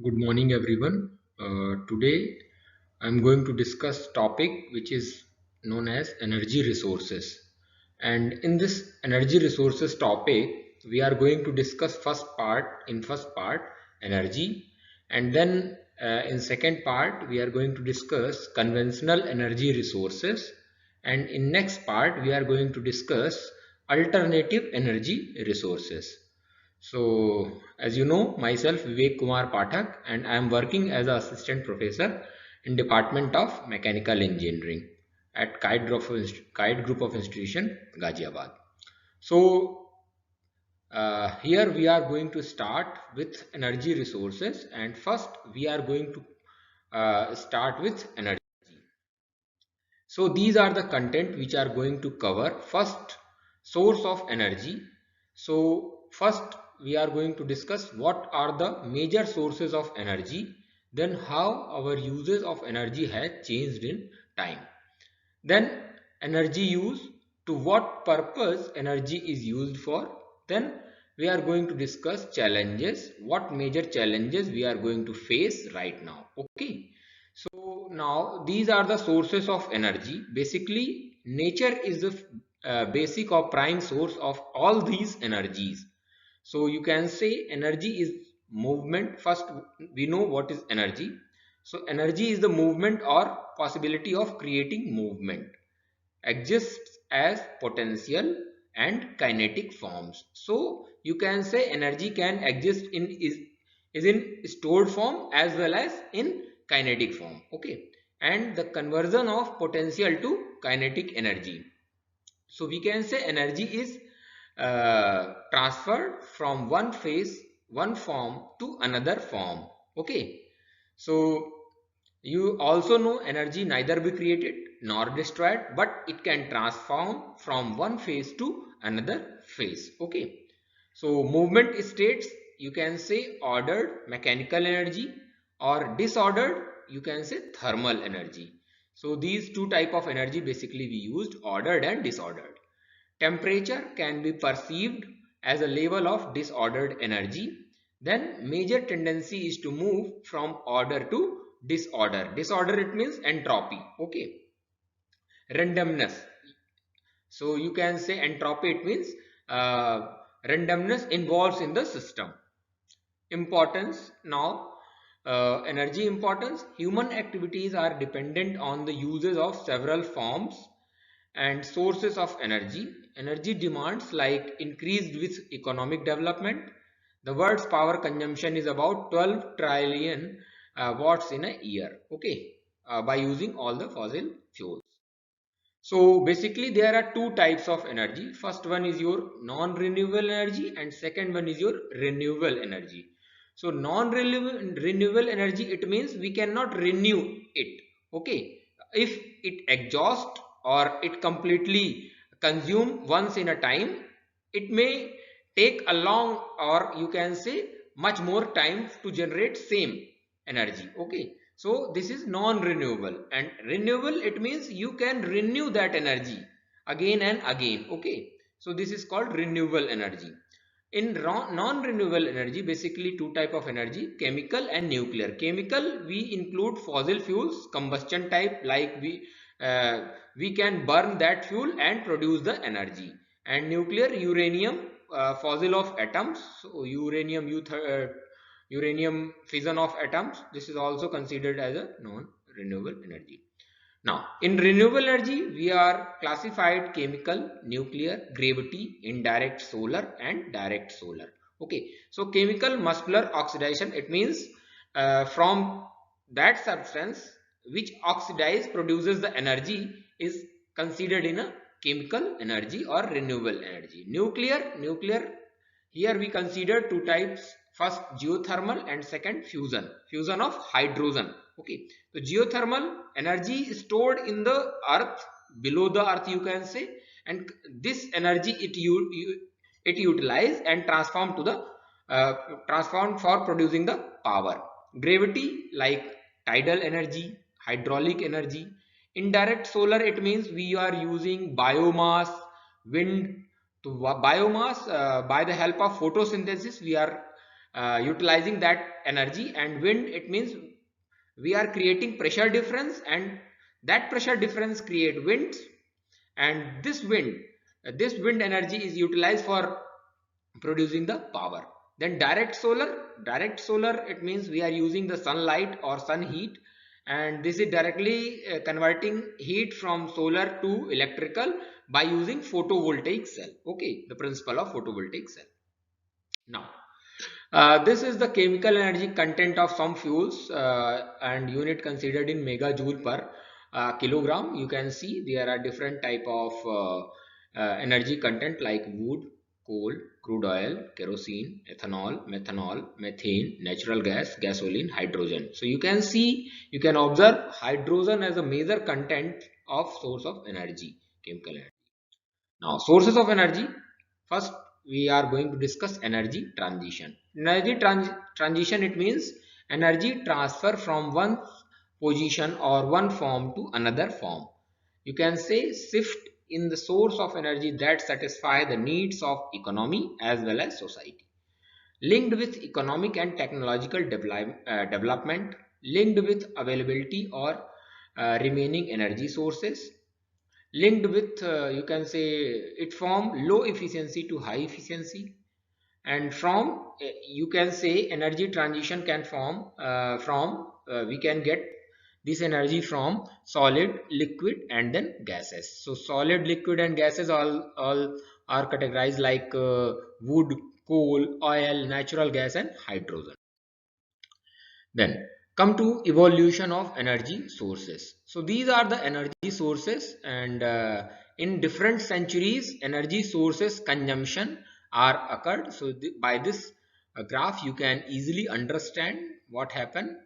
Good morning, everyone. Today, I'm going to discuss topic which is known as energy resources. And in this energy resources topic, we are going to discuss first part energy, and then in second part we are going to discuss conventional energy resources, and in next part we are going to discuss alternative energy resources. So, as you know, myself Vivek Kumar Pathak, and I am working as an assistant professor in Department of Mechanical Engineering at Kite Group of Institution, Ghaziabad. So, here we are going to start with energy resources, and first we are going to start with energy. So these are the content which are going to cover. First, source of energy. So first we are going to discuss what are the major sources of energy, then how our uses of energy has changed in time. Then energy use, to what purpose energy is used for. Then we are going to discuss challenges, what major challenges we are going to face right now. Okay. So now these are the sources of energy. Basically, nature is the basic or prime source of all these energies. So you can say energy is movement. First, we know what is energy. So energy is the movement or possibility of creating movement. Exists as potential and kinetic forms. So you can say energy can exist is in stored form as well as in kinetic form. Okay, and the conversion of potential to kinetic energy. So we can say energy is transferred from one phase, one form to another form. Okay, so you also know energy neither be created nor destroyed, but it can transform from one phase to another phase. Okay, so movement states, you can say ordered mechanical energy, or disordered you can say thermal energy. So these two type of energy basically we used, ordered and disordered. Temperature can be perceived as a level of disordered energy. Then major tendency is to move from order to disorder. Disorder, it means entropy. Okay. Randomness. So you can say entropy, it means randomness involves in the system. Importance now, energy importance. Human activities are dependent on the uses of several forms and sources of energy. Energy demands like increased with economic development. The world's power consumption is about 12 trillion watts in a year. Okay, by using all the fossil fuels. So basically there are two types of energy. First one is your non-renewable energy and second one is your renewable energy. So non-renewable energy, it means we cannot renew it. Okay. If it exhausts or it completely consume once in a time, it may take a long, or you can say much more time to generate same energy. Okay, so this is non-renewable, and renewable, it means you can renew that energy again and again. Okay, so this is called renewable energy. In non-renewable energy, basically two type of energy, chemical and nuclear. Chemical, we include fossil fuels, combustion type, like we can burn that fuel and produce the energy. And nuclear, uranium, fossil of atoms. So uranium fission of atoms, this is also considered as a non-renewable energy. Now, in renewable energy, we are classified chemical, nuclear, gravity, indirect solar, and direct solar. Okay, so chemical muscular oxidation, it means from that substance which oxidize produces the energy is considered in a chemical energy or renewable energy. Nuclear, here we consider two types. First, geothermal, and second, fusion of hydrogen. Okay, so geothermal energy is stored in the earth, below the earth you can say, and this energy it utilize and transform to the transform for producing the power. Gravity, like tidal energy, hydraulic energy. Indirect solar, it means we are using biomass, wind. To biomass, by the help of photosynthesis we are utilizing that energy. And wind, it means we are creating pressure difference, and that pressure difference create winds, and this wind energy is utilized for producing the power. Then direct solar, it means we are using the sunlight or sun heat, and this is directly converting heat from solar to electrical by using photovoltaic cell. Okay, the principle of photovoltaic cell. Now this is the chemical energy content of some fuels, and unit considered in megajoule per kilogram. You can see there are different type of energy content like wood, coal, crude oil, kerosene, ethanol, methanol, methane, natural gas, gasoline, hydrogen. So you can see, you can observe hydrogen as a major content of source of energy, chemical energy. Now, sources of energy. First, we are going to discuss energy transition. Transition, it means energy transfer from one position or one form to another form. You can say shift in the source of energy that satisfy the needs of economy as well as society. Linked with economic and technological development, linked with availability or remaining energy sources, linked with you can say it form low efficiency to high efficiency. And from you can say energy transition can form from we can get this energy from solid, liquid, and then gases. So solid, liquid, and gases all are categorized like wood, coal, oil, natural gas, and hydrogen. Then come to evolution of energy sources. So these are the energy sources, and in different centuries energy sources consumption are occurred. So by this graph you can easily understand what happened.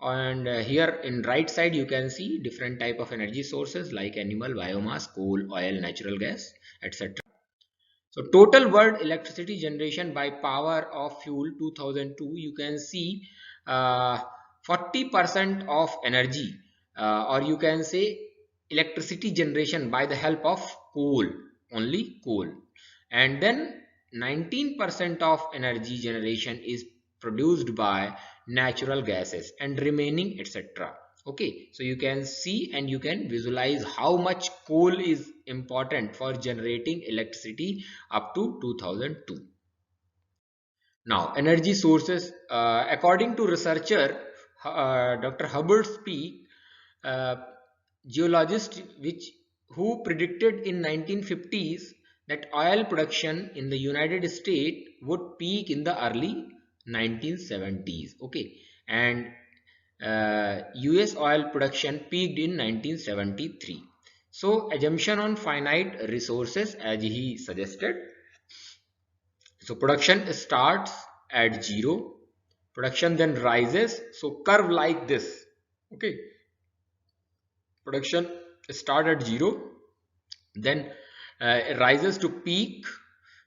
And here in right side you can see different type of energy sources like animal, biomass, coal, oil, natural gas, etc. So total world electricity generation by power of fuel 2002, you can see 40% of energy, or you can say electricity generation by the help of coal, only coal. And then 19% of energy generation is produced by natural gases, and remaining etc. Okay, so you can see and you can visualize how much coal is important for generating electricity up to 2002. Now energy sources, according to researcher Dr. Hubbard's peak, uh, geologist who predicted in 1950s that oil production in the United States would peak in the early 1970s. Okay, and US oil production peaked in 1973. So assumption on finite resources as he suggested. So production starts at zero, production then rises. So curve like this. Okay, production start at zero, then it rises to peak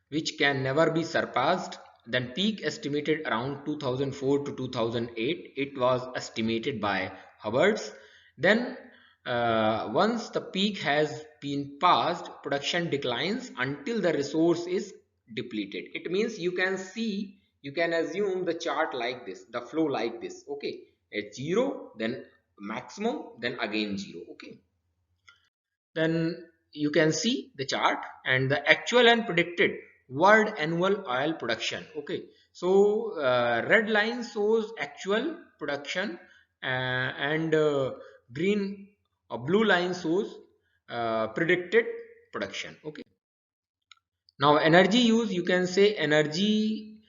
which can never be surpassed. Then peak estimated around 2004 to 2008, it was estimated by Hubbards. Then once the peak has been passed, production declines until the resource is depleted. It means you can see, you can assume the chart like this, the flow like this. Okay, at zero, then maximum, then again zero. Okay, then you can see the chart and the actual and predicted world annual oil production. Okay, so red line shows actual production, and green or blue line shows predicted production. Okay, now energy use, you can say energy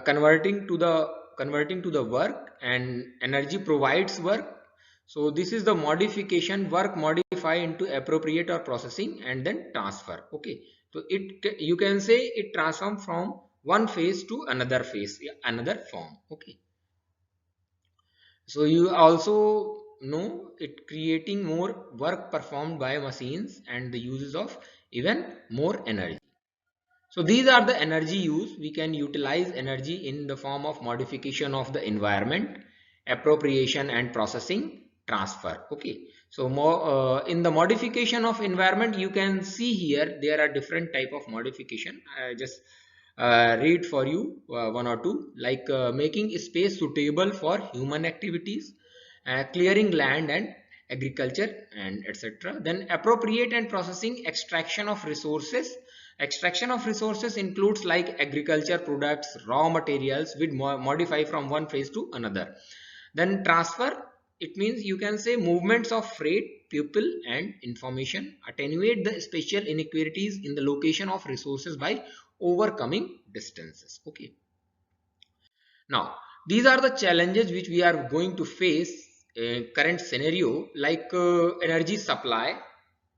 converting to the work, and energy provides work. So this is the modification, work modify into appropriate or processing and then transfer. Okay, so you can say it transform from one phase to another phase, another form. Okay, so you also know it creating more work performed by machines and the uses of even more energy. So these are the energy use. We can utilize energy in the form of modification of the environment, appropriation and processing, transfer. Okay. So more in the modification of environment, you can see here there are different type of modification. Just read for you one or two, like making space suitable for human activities, clearing land and agriculture, and etc. Then appropriate and processing extraction of resources. Extraction of resources includes like agriculture products, raw materials which modify from one phase to another. Then transfer, it means you can say movements of freight, people and information. Attenuate the spatial inequalities in the location of resources by overcoming distances. Okay. Now, these are the challenges which we are going to face in current scenario, like energy supply,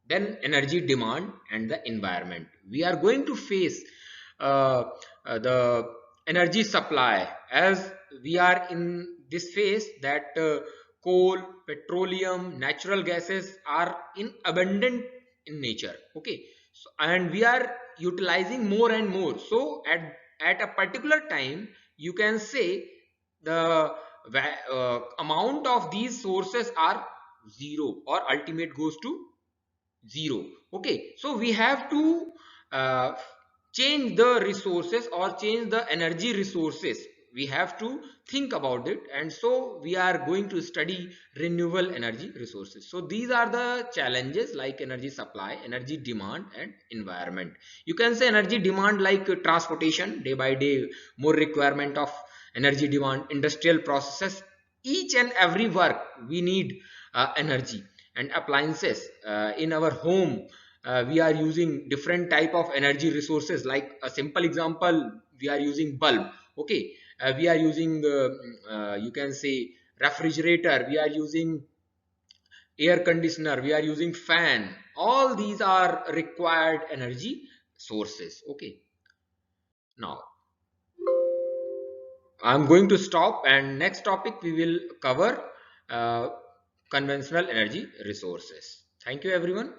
then energy demand and the environment. We are going to face uh, the energy supply, as we are in this phase that coal, petroleum, natural gases are in abundant in nature. Okay, so, and we are utilizing more and more. So at a particular time, you can say the amount of these sources are zero, or ultimate goes to zero. Okay, so we have to uh, change the resources or change the energy resources. We have to think about it, and so we are going to study renewable energy resources. So these are the challenges, like energy supply, energy demand and environment. You can say energy demand, like transportation, day by day more requirement of energy demand, industrial processes, each and every work we need energy. And appliances, in our home we are using different type of energy resources. Like a simple example, we are using bulb. Okay, we are using you can say refrigerator, we are using air conditioner, we are using fan. All these are required energy sources. Okay, now I'm going to stop, and next topic we will cover uh, conventional energy resources. Thank you everyone.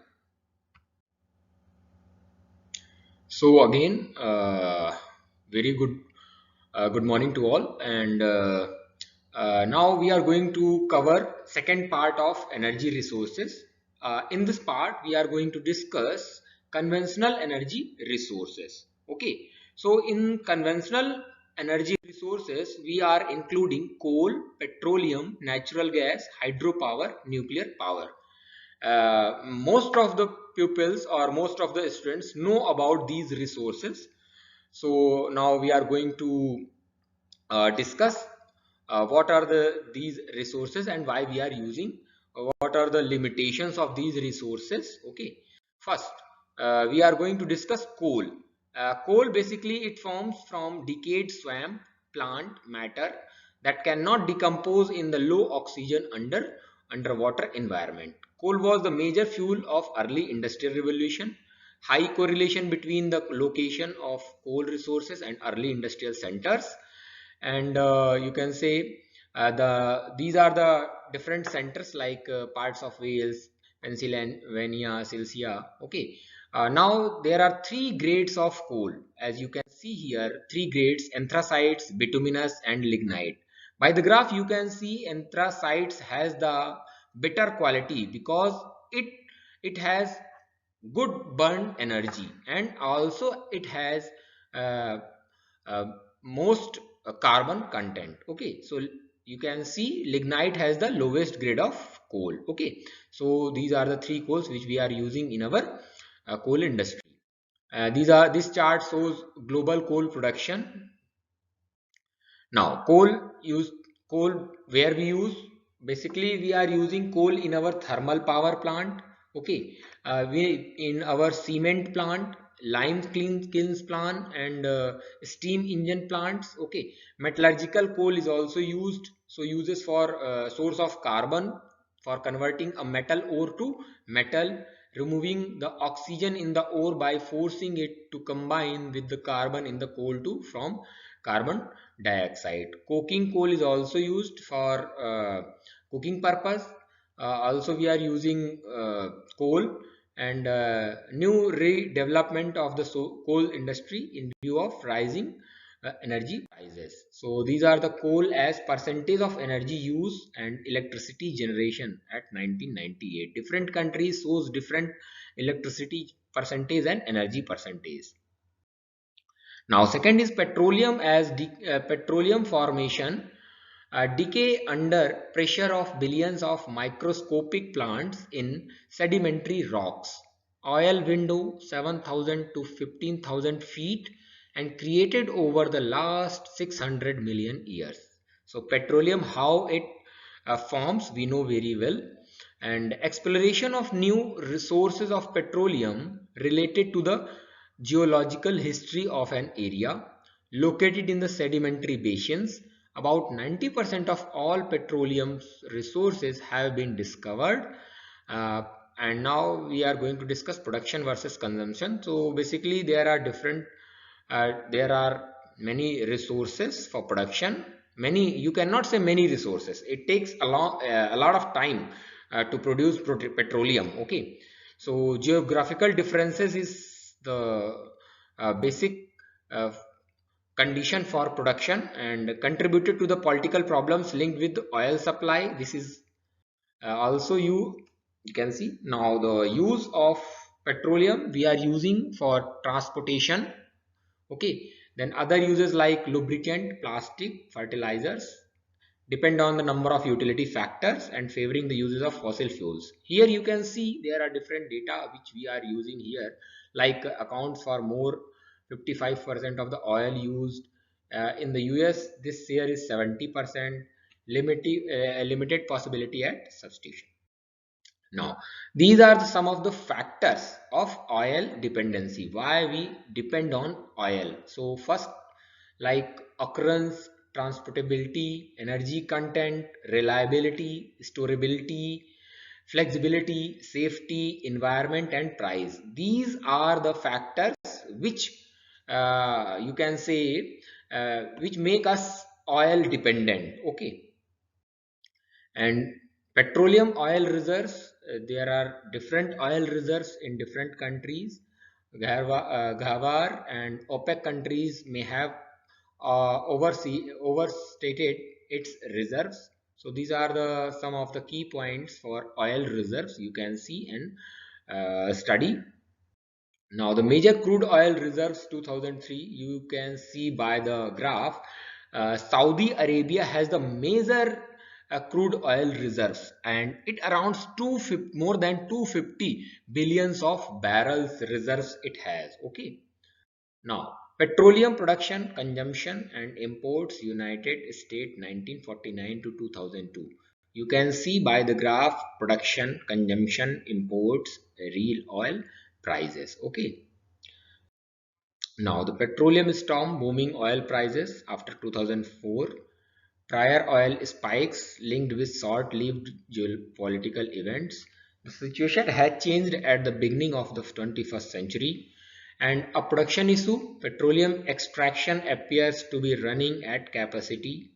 So again, very good morning to all, and now we are going to cover second part of energy resources. In this part, we are going to discuss conventional energy resources. Okay, so in conventional energy resources, we are including coal, petroleum, natural gas, hydropower, nuclear power. Most of the pupils or most of the students know about these resources. So now we are going to discuss what are these resources and why we are using, what are the limitations of these resources. Okay, first we are going to discuss coal. Coal, basically it forms from decayed swamp plant matter that cannot decompose in the low oxygen underwater environment. Coal was the major fuel of early industrial revolution. High correlation between the location of coal resources and early industrial centers. And you can say these are the different centers, like parts of Wales, Pennsylvania, Silesia. Okay, now there are three grades of coal, as you can see here. Three grades: anthracites, bituminous and lignite. By the graph you can see anthracites has the better quality because it has good burn energy, and also it has uh, uh, most carbon content. Okay, so you can see lignite has the lowest grade of coal. Okay, so these are the three coals which we are using in our coal industry. This chart shows global coal production. Now, coal where we use, basically we are using coal in our thermal power plant. Okay, we in our cement plant, lime kilns plant, and steam engine plants. Okay, metallurgical coal is also used. So uses for source of carbon for converting a metal ore to metal, removing the oxygen in the ore by forcing it to combine with the carbon in the coal to form carbon dioxide. Coking coal is also used for cooking purpose. Also we are using coal, and new redevelopment of the coal industry in view of rising energy prices. So these are the coal as percentage of energy use and electricity generation at 1998. Different countries shows different electricity percentage and energy percentage. Now, second is petroleum as petroleum formation, decay under pressure of billions of microscopic plants in sedimentary rocks. Oil window 7,000 to 15,000 feet and created over the last 600 million years. So petroleum, how it forms, we know very well. And exploration of new resources of petroleum related to the geological history of an area located in the sedimentary basins. About 90% of all petroleum resources have been discovered. Uh, and now we are going to discuss production versus consumption. So basically there are many resources for production. Many, you cannot say many resources. It takes a lot of time to produce petroleum. Okay, so geographical differences is the basic uh, condition for production and contributed to the political problems linked with oil supply. This is also you can see now the use of petroleum we are using for transportation. Okay, then other uses like lubricant, plastic, fertilizers depend on the number of utility factors and favoring the uses of fossil fuels. Here you can see there are different data which we are using here, like accounts for more 55% of the oil used in the US. This year is 70%, limited possibility at substitution. Now, these are some of the factors of oil dependency. Why we depend on oil? So first, like occurrence, transportability, energy content, reliability, storability, flexibility, safety, environment, and price. These are the factors which you can say which make us oil dependent. Okay, and petroleum oil reserves, there are different oil reserves in different countries. Ghavar and OPEC countries may have overstated its reserves. So these are the some of the key points for oil reserves you can see and study. Now, the major crude oil reserves 2003, you can see by the graph, Saudi Arabia has the major crude oil reserves and it around more than 250 billions of barrels reserves it has. Okay. Now, petroleum production, consumption and imports United States 1949 to 2002. You can see by the graph production, consumption, imports, real oil prices. Okay. Now, the petroleum storm booming oil prices after 2004, prior oil spikes linked with short-lived geopolitical events. The situation had changed at the beginning of the 21st century, and a production issue, petroleum extraction appears to be running at capacity.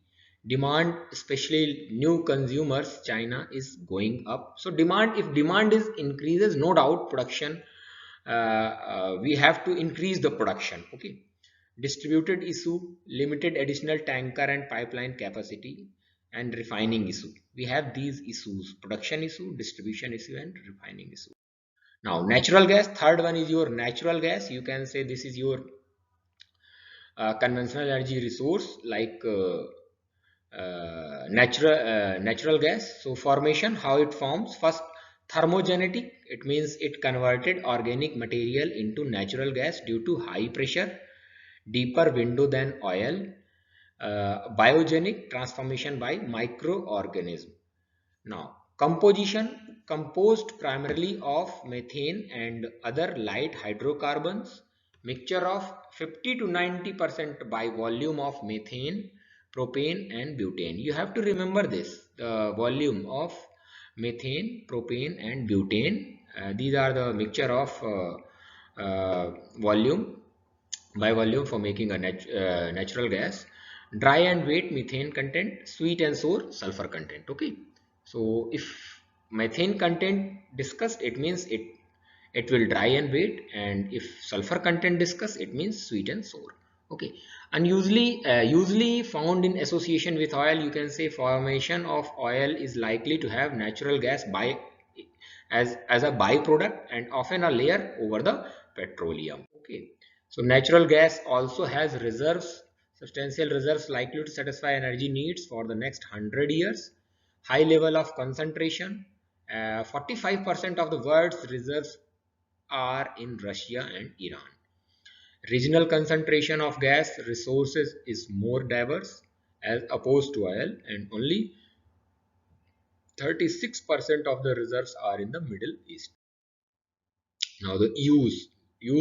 Demand, especially new consumers, China is going up. So demand, if demand is increases, no doubt production we have to increase the production. Okay, distributed issue, limited additional tanker and pipeline capacity, and refining issue. We have these issues: production issue, distribution issue, and refining issue. Now, natural gas, third one is your natural gas. You can say this is your conventional energy resource like natural gas. So formation, how it forms: first, thermogenetic, it means it converted organic material into natural gas due to high pressure, deeper window than oil. Biogenic, transformation by microorganism. Now, composition, composed primarily of methane and other light hydrocarbons, mixture of 50 to 90% by volume of methane, propane and butane. You have to remember this, the volume of methane, propane and butane. These are the mixture of volume by volume for making a natural gas. Dry and wet methane content, sweet and sour sulfur content. Okay, so if methane content discussed, it means it will dry and wet, and if sulfur content discussed, it means sweet and sour. Okay, and usually found in association with oil, you can say formation of oil is likely to have natural gas by as a byproduct and often a layer over the petroleum. Okay, So natural gas also has reserves, substantial reserves likely to satisfy energy needs for the next 100 years. High level of concentration. 45% of the world's reserves are in Russia and Iran. Regional concentration of gas resources is more diverse as opposed to oil, and only 36% of the reserves are in the Middle East. Now the use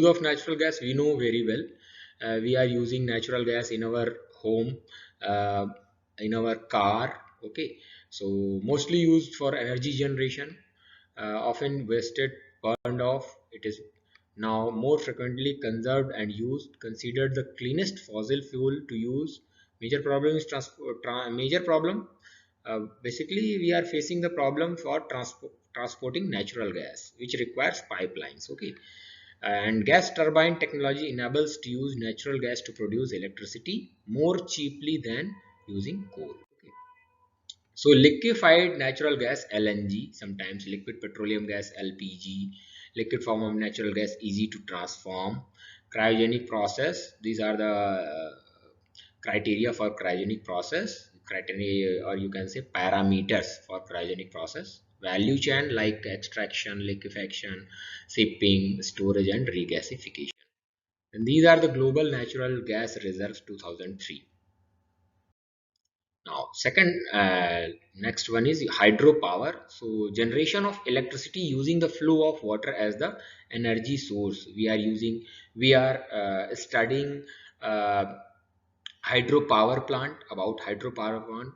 of natural gas we know very well. We are using natural gas in our home, uh, in our car. Okay, so mostly used for energy generation, often wasted, burned off. It is now more frequently conserved and used. Considered the cleanest fossil fuel to use. Major problem is major problem. Basically, we are facing the problem for transporting natural gas, which requires pipelines. Okay, and gas turbine technology enables to use natural gas to produce electricity more cheaply than using coal. Okay. So liquefied natural gas LNG, sometimes liquid petroleum gas LPG, liquid form of natural gas easy to transform, cryogenic process. These are the criteria for cryogenic process, criteria or you can say parameters for cryogenic process. Value chain like extraction, liquefaction, shipping, storage and regasification. And these are the global natural gas reserves 2003. Now, second, next one is hydropower. So, generation of electricity using the flow of water as the energy source. We are studying uh, hydropower plant, about hydropower plant.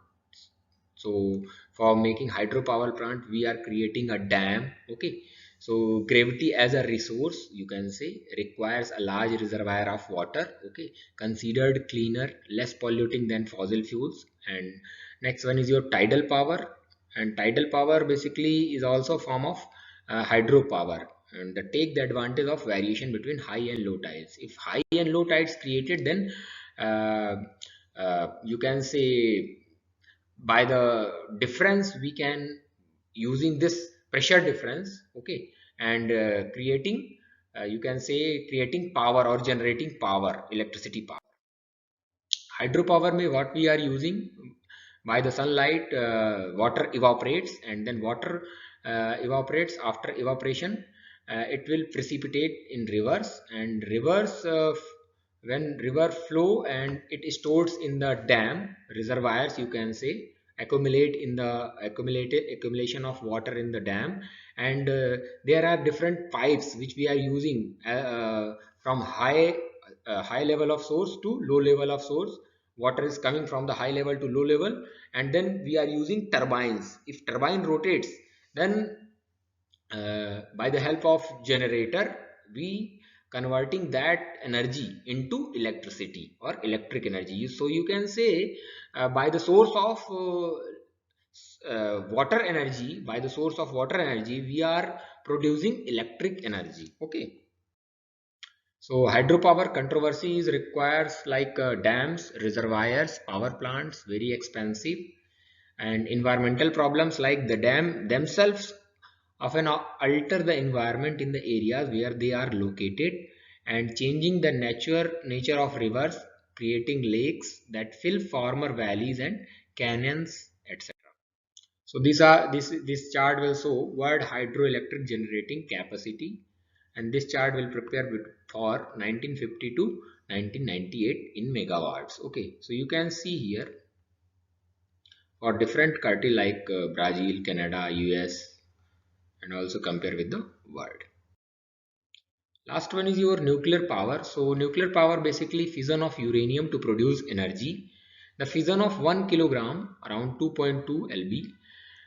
So for making hydropower plant we are creating a dam. Okay, so gravity as a resource you can say requires a large reservoir of water. Okay, considered cleaner, less polluting than fossil fuels. And next one is your tidal power, and tidal power basically is also a form of hydropower, and they take the advantage of variation between high and low tides. If high and low tides created, then uh, you can say by the difference we can using this pressure difference. Okay, and creating you can say creating power or generating power, electricity power. Hydropower may what we are using by the sunlight, water evaporates, and then water evaporates. After evaporation it will precipitate in rivers, and rivers when river flow and it stores in the dam reservoirs you can say, accumulate in the accumulation of water in the dam. And there are different pipes which we are using from high level of source to low level of source. Water is coming from the high level to low level, and then we are using turbines. If turbine rotates, then by the help of generator we converting that energy into electricity or electric energy. So you can say by the source of water energy, by the source of water energy we are producing electric energy. Okay, so hydropower controversies requires like dams, reservoirs, power plants, very expensive, and environmental problems like the dam themselves often alter the environment in the areas where they are located, and changing the nature of rivers, creating lakes that fill former valleys and canyons, etc. So this chart will show world hydroelectric generating capacity, and this chart will prepare for 1950 to 1998 in megawatts. Okay, so you can see here for different country like Brazil, Canada, US, and also compare with the world. Last one is your nuclear power. So nuclear power basically fission of uranium to produce energy. The fission of 1 kilogram around 2.2 lb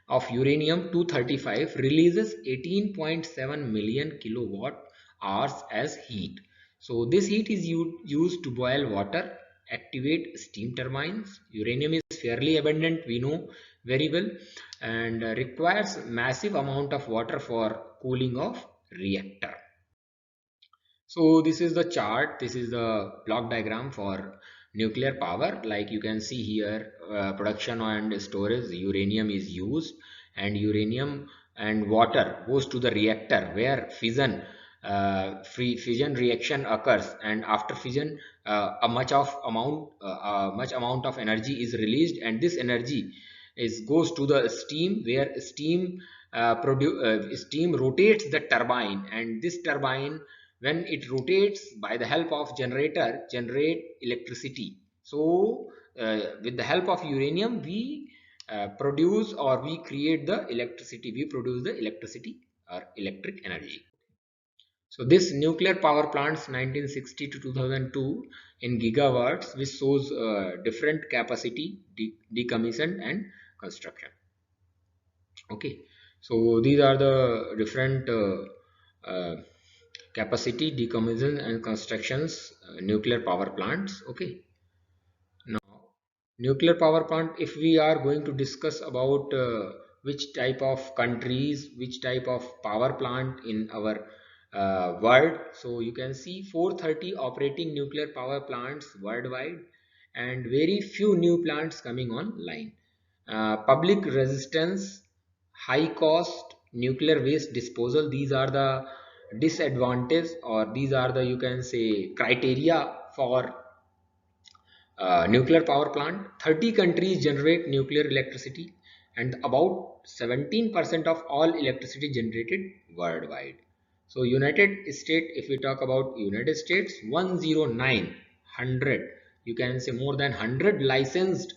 of uranium 235 releases 18.7 million kilowatt hours as heat. So this heat is used to boil water, activate steam turbines. Uranium is fairly abundant, we know very well, and requires massive amount of water for cooling of reactor. So this is the chart, this is the block diagram for nuclear power. Like you can see here, production and storage, uranium is used, and uranium and water goes to the reactor where fission free fission reaction occurs, and after fission much amount of energy is released, and this energy is goes to the steam, where steam rotates the turbine, and this turbine, when it rotates by the help of generator, generate electricity. So with the help of uranium, we produce, or we create the electricity, we produce the electricity or electric energy. So this nuclear power plants 1960 to 2002 in gigawatts, which shows different capacity, decommission and construction. Okay, so these are the different capacity, decommission and constructions, nuclear power plants. Okay, now nuclear power plant, if we are going to discuss about which type of countries, which type of power plant in our world, so you can see 430 operating nuclear power plants worldwide, and very few new plants coming online. Public resistance, high cost, nuclear waste disposal, these are the disadvantage, or these are the, you can say, criteria for nuclear power plant. 30 countries generate nuclear electricity, and about 17% of all electricity generated worldwide. So United States, if we talk about United States, 109 100, you can say more than 100 licensed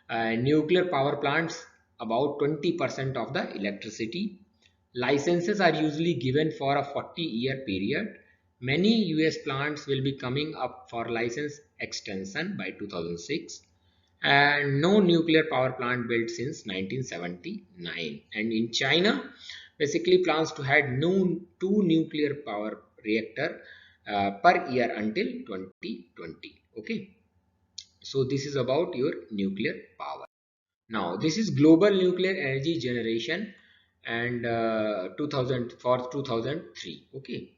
nuclear power plants, about 20% of the electricity. Licenses are usually given for a 40-year period. Many US plants will be coming up for license extension by 2006, and no nuclear power plant built since 1979. And in China, basically plans to have no two nuclear power reactor per year until 2020. Okay, so this is about your nuclear power. Now this is global nuclear energy generation, and 2000 for 2003. Okay,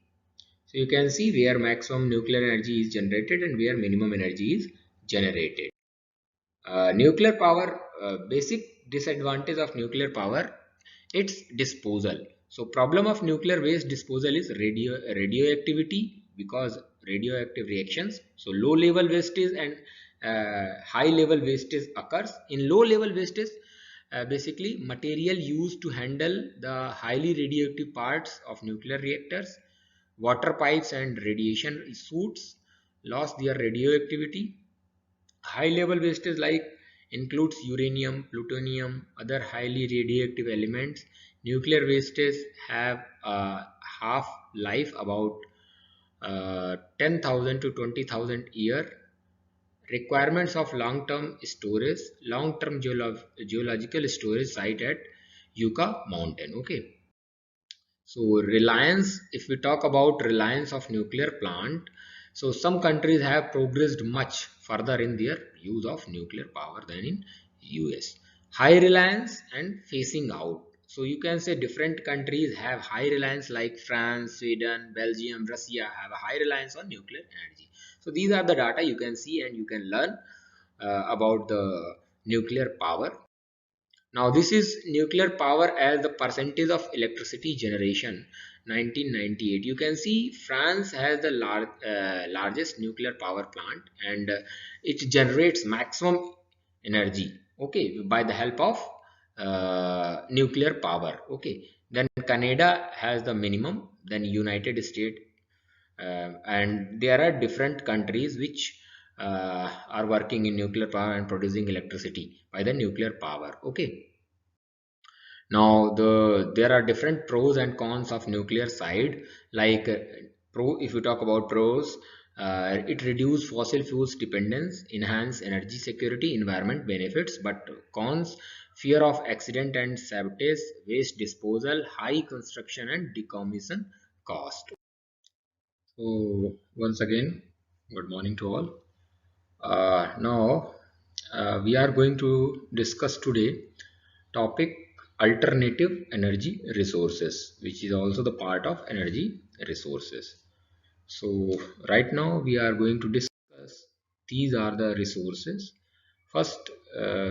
so you can see where maximum nuclear energy is generated and where minimum energy is generated. Nuclear power, basic disadvantage of nuclear power, its disposal. So problem of nuclear waste disposal is radioactivity, because radioactive reactions. So low level wastage and high level wastage occurs. In low level wastage, basically material used to handle the highly radioactive parts of nuclear reactors, water pipes and radiation suits lost their radioactivity. High level wastage like includes uranium, plutonium, other highly radioactive elements. Nuclear wastes have a half life about 10,000 to 20,000 year. Requirements of long-term storage, long-term geological storage site at Yucca Mountain. Okay. So reliance, if we talk about reliance of nuclear plant, so some countries have progressed much further in their use of nuclear power than in US. High reliance and phasing out. So you can say different countries have high reliance, like France, Sweden, Belgium, Russia have a high reliance on nuclear energy. So these are the data you can see, and you can learn about the nuclear power. Now this is nuclear power as the percentage of electricity generation 1998. You can see France has the largest nuclear power plant, and it generates maximum energy, okay, by the help of nuclear power. Okay, then Canada has the minimum, then United States, and there are different countries which are working in nuclear power and producing electricity by the nuclear power. Okay, now there are different pros and cons of nuclear side, like pro, if you talk about pros, it reduce fossil fuels dependence, enhance energy security, environment benefits. But cons, fear of accident and sabotage, waste disposal, high construction and decommission cost. So once again, good morning to all. Now we are going to discuss today topic alternative energy resources, which is also the part of energy resources. So right now we are going to discuss these are the resources. First,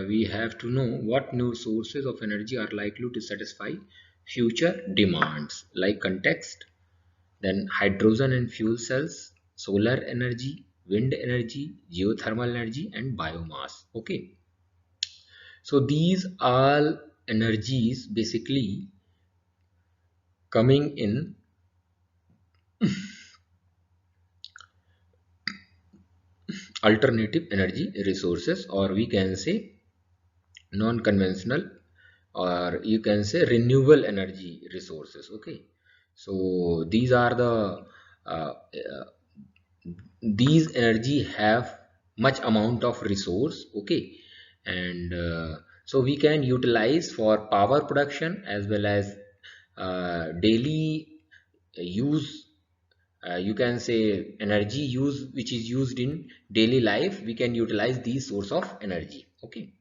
we have to know what new sources of energy are likely to satisfy future demands, like context. Then hydrogen and fuel cells, solar energy, wind energy, geothermal energy, and biomass. Okay, so these all energies basically coming in alternative energy resources, or we can say non-conventional, or you can say renewable energy resources. Okay, so these are the these energy have much amount of resource. Okay, and so we can utilize for power production as well as daily use, you can say energy use which is used in daily life. We can utilize these source of energy. Okay,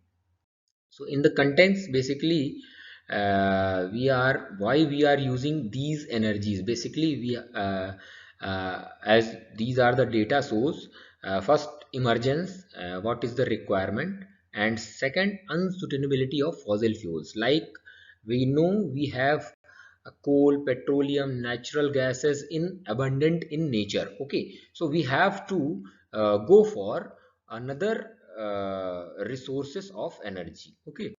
so in the contents basically, we are why we are using these energies. Basically we as these are the data source. First, emergence, what is the requirement, and second, unsustainability of fossil fuels. Like we know we have coal, petroleum, natural gases in abundant in nature. Okay, so we have to go for another resources of energy. Okay,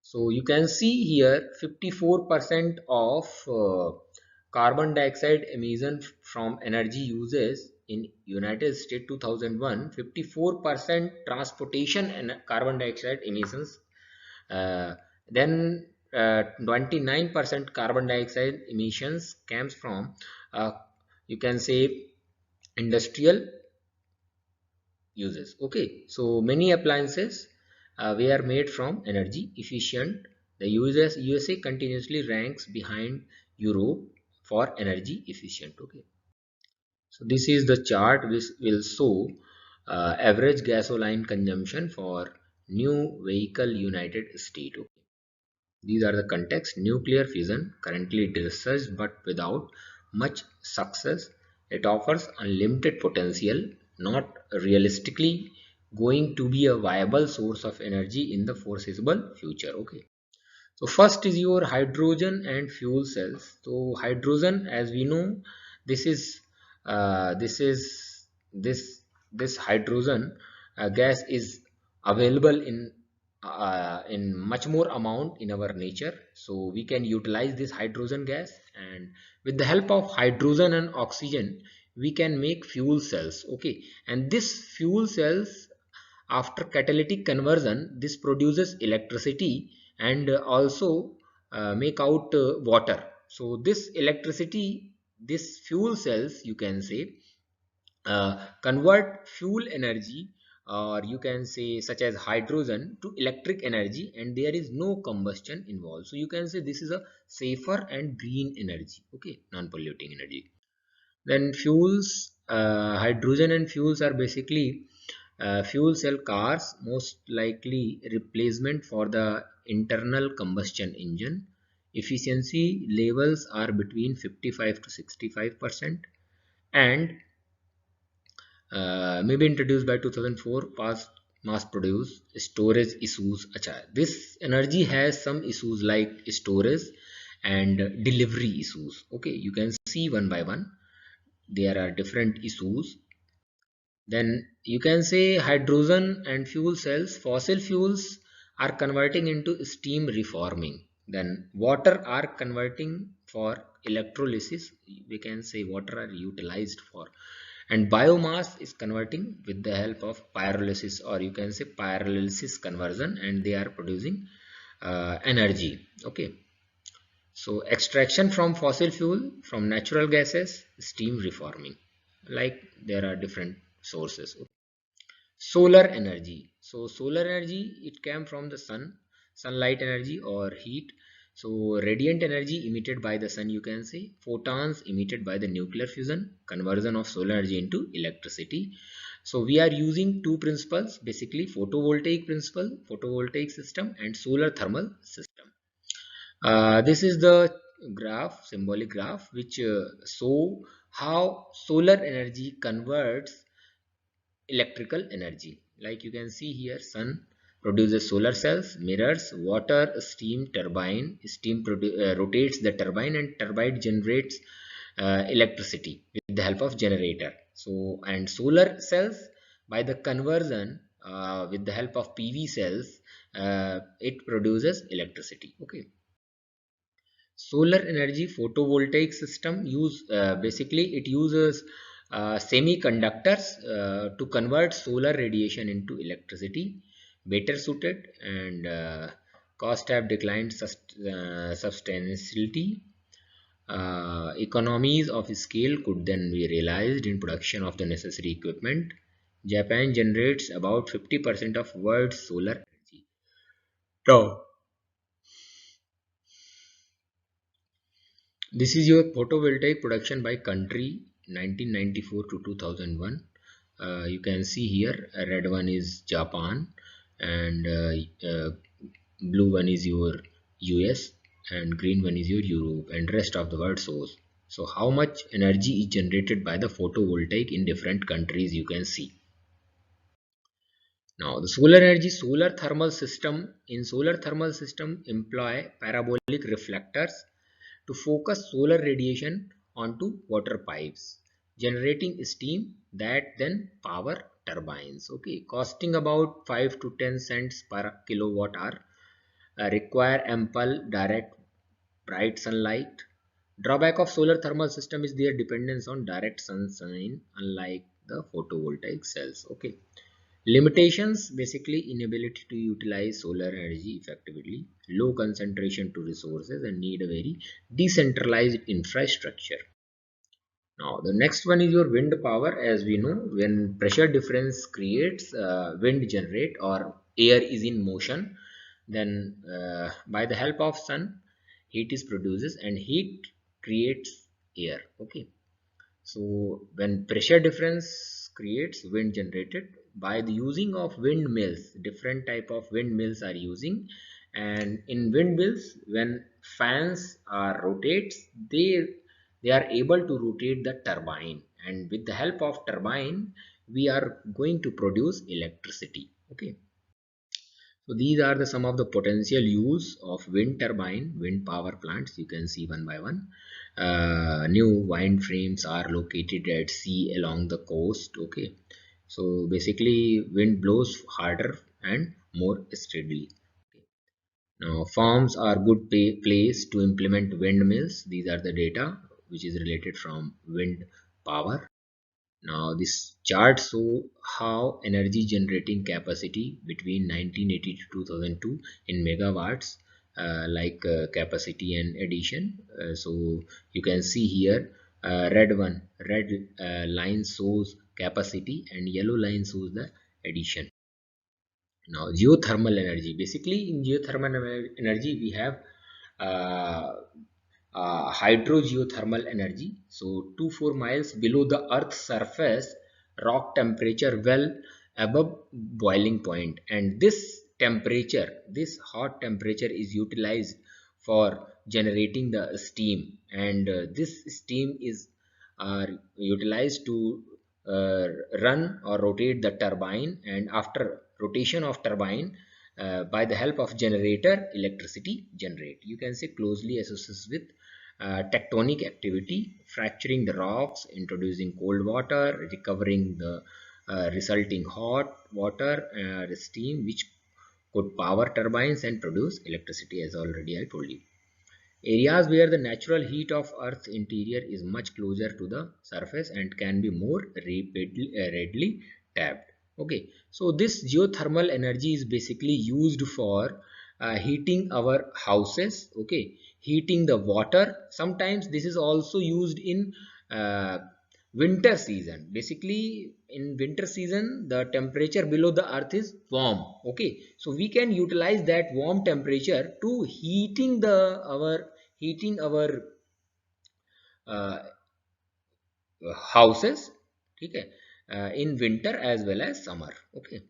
so you can see here 54% of carbon dioxide emission from energy uses in United States 2001, 54% transportation and carbon dioxide emissions. uh, then 29% carbon dioxide emissions comes from uh, you can say industrial uses. Okay, so many appliances were made from energy efficient. The USA continuously ranks behind Europe for energy efficient. Okay, so this is the chart which will show average gasoline consumption for new vehicle United States. Okay. These are the context. Nuclear fusion currently researched but without much success. It offers unlimited potential, not realistically going to be a viable source of energy in the foreseeable future. Okay. So first is your hydrogen and fuel cells. So hydrogen, as we know, this is this is this hydrogen gas is available in much more amount in our nature. So we can utilize this hydrogen gas, and with the help of hydrogen and oxygen, we can make fuel cells. Okay, and this fuel cells, after catalytic conversion, this produces electricity and also make out water. So this electricity, this fuel cells, you can say, convert fuel energy, or you can say such as hydrogen, to electric energy, and there is no combustion involved. So you can say this is a safer and green energy. Okay, non-polluting energy. Then fuels, hydrogen and fuels are basically fuel cell cars, most likely replacement for the internal combustion engine. Efficiency levels are between 55 to 65%, and maybe introduced by 2004, past mass produced. Storage issues. Acha, this energy has some issues like storage and delivery issues. Okay, you can see one by one there are different issues. Then you can say hydrogen and fuel cells, fossil fuels are converting into steam reforming. Then water are converting for electrolysis. We can say water are utilized for. And biomass is converting with the help of pyrolysis, or you can say pyrolysis conversion, and they are producing energy. Okay. So extraction from fossil fuel, from natural gases, steam reforming. Like there are different sources. Solar energy. So solar energy, it came from the sun, sunlight energy or heat. So radiant energy emitted by the sun, you can say. Photons emitted by the nuclear fusion, conversion of solar energy into electricity. So we are using two principles, basically photovoltaic principle, photovoltaic system, and solar thermal system. This is the graph, symbolic graph, which show how solar energy converts electrical energy. Like you can see here, sun produces solar cells, mirrors water, steam turbine. Steam rotates the turbine, and turbine generates electricity with the help of generator. So, and solar cells, by the conversion with the help of PV cells, it produces electricity. Okay. Solar energy photovoltaic system use basically it uses semiconductors to convert solar radiation into electricity, better suited, and cost have declined substantially. Economies of scale could then be realized in production of the necessary equipment. Japan generates about 50% of world's solar energy. Now, this is your photovoltaic production by country 1994 to 2001. You can see here red one is Japan, and blue one is your US, and green one is your Europe, and rest of the world source. So how much energy is generated by the photovoltaic in different countries, you can see. Now the solar energy, solar thermal system. In solar thermal system employ parabolic reflectors to focus solar radiation onto water pipes, generating steam that then power turbines. Okay, costing about 5 to 10 cents per kilowatt hour, require ample direct bright sunlight. Drawback of solar thermal system is their dependence on direct sunshine, unlike the photovoltaic cells. Okay. Limitations, basically inability to utilize solar energy effectively, low concentration to resources, and need a very decentralized infrastructure. Now the next one is your wind power. As we know, when pressure difference creates wind generate, or air is in motion, then by the help of sun, heat is produces, and heat creates air. Okay. So when pressure difference creates wind generated by the using of windmills, different type of windmills are using, and in windmills when fans are rotates, they are able to rotate the turbine, and with the help of turbine we are going to produce electricity. Okay. So these are the some of the potential use of wind turbine, wind power plants. You can see one by one. New wind frames are located at sea along the coast. Okay, so basically wind blows harder and more steadily. Okay. Now farms are good place to implement windmills. These are the data which is related from wind power. Now this chart show how energy generating capacity between 1980 to 2002 in megawatts, capacity and addition. So you can see here red line shows capacity and yellow line shows the addition. Now geothermal energy, basically in geothermal energy we have uh, hydrogeothermal energy. So 2-4 miles below the earth's surface, rock temperature well above boiling point, and this hot temperature is utilized for generating the steam, and this steam is utilized to uh, run or rotate the turbine, and after rotation of turbine, by the help of generator, electricity generate. You can say closely associated with tectonic activity, fracturing the rocks, introducing cold water, recovering the resulting hot water, steam, which could power turbines and produce electricity, as already I told you. Areas where the natural heat of Earth's interior is much closer to the surface and can be more readily tapped. Okay, so this geothermal energy is basically used for heating our houses. Okay, heating the water. Sometimes this is also used in uh, winter season. Basically in winter season the temperature below the earth is warm. Okay, so we can utilize that warm temperature to heating our uh, houses. Okay, in winter as well as summer. Okay,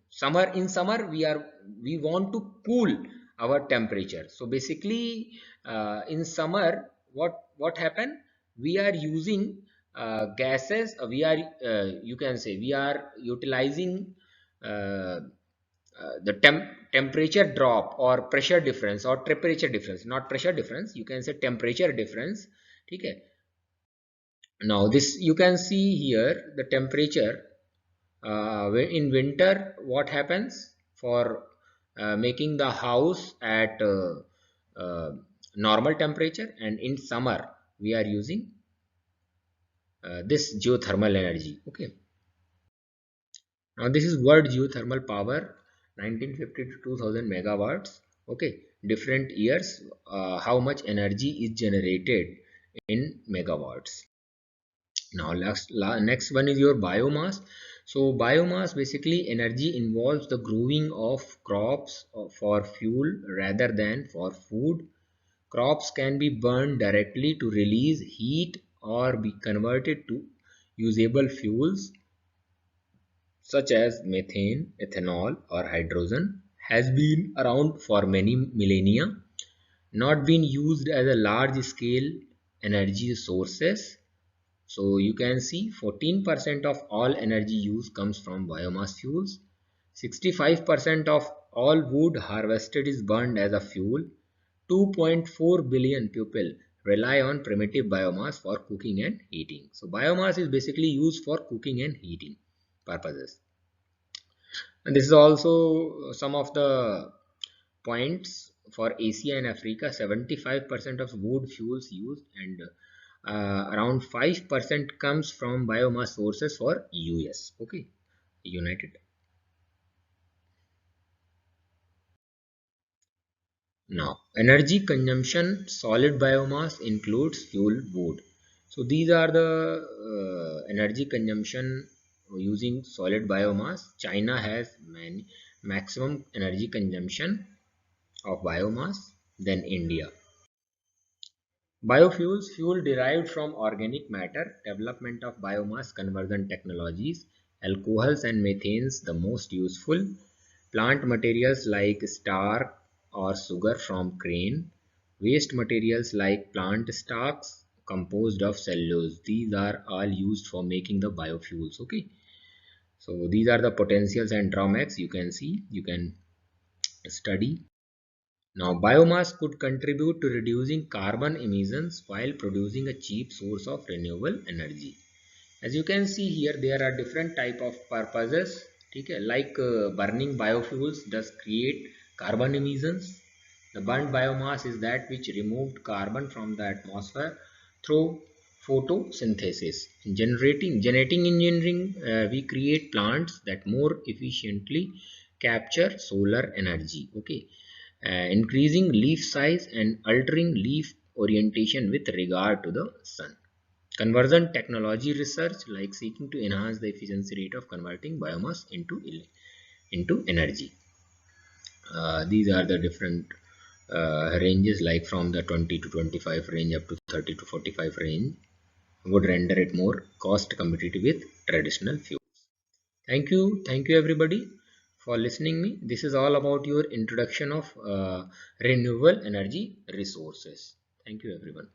in summer we want to cool our temperature. So basically in summer what happen, we are using gases, we are you can say we are utilizing uh, the temperature drop or pressure difference, or temperature difference, not pressure difference, you can say temperature difference. Okay, Now this you can see here the temperature. In winter, what happens for making the house at uh, normal temperature, and in summer we are using this geothermal energy. Okay. Now this is world geothermal power, 1950 to 2000 megawatts. Okay, different years, how much energy is generated in megawatts. Now next one is your biomass. So biomass, basically energy involves the growing of crops for fuel rather than for food. Crops can be burned directly to release heat or be converted to usable fuels such as methane, ethanol, or hydrogen. Has been around for many millennia, not been used as a large scale energy sources. So you can see 14% of all energy use comes from biomass fuels. 65% of all wood harvested is burned as a fuel. 2.4 billion people rely on primitive biomass for cooking and heating. So biomass is basically used for cooking and heating purposes. And this is also some of the points for Asia and Africa. 75% of wood fuels used, and around 5% comes from biomass sources for US. Okay, United. Now, energy consumption, solid biomass includes fuel wood. So these are the energy consumption using solid biomass. China has maximum energy consumption of biomass than India. Biofuels, fuel derived from organic matter, development of biomass conversion technologies, alcohols and methanes the most useful, plant materials like starch or sugar from grain, waste materials like plant stalks composed of cellulose. These are all used for making the biofuels. Okay, so these are the potentials and drawbacks. You can see, you can study. Now, biomass could contribute to reducing carbon emissions while producing a cheap source of renewable energy. As you can see here, there are different type of purposes. Okay? Like burning biofuels does create carbon emissions. The burnt biomass is that which removed carbon from the atmosphere through photosynthesis. In genetic engineering, we create plants that more efficiently capture solar energy. Okay, increasing leaf size and altering leaf orientation with regard to the sun. Conversion technology research, like seeking to enhance the efficiency rate of converting biomass into energy. These are the different ranges, like from the 20 to 25 range up to 30 to 45 range, would render it more cost competitive with traditional fuels. Thank you everybody for listening me. This is all about your introduction of renewable energy resources. Thank you everyone.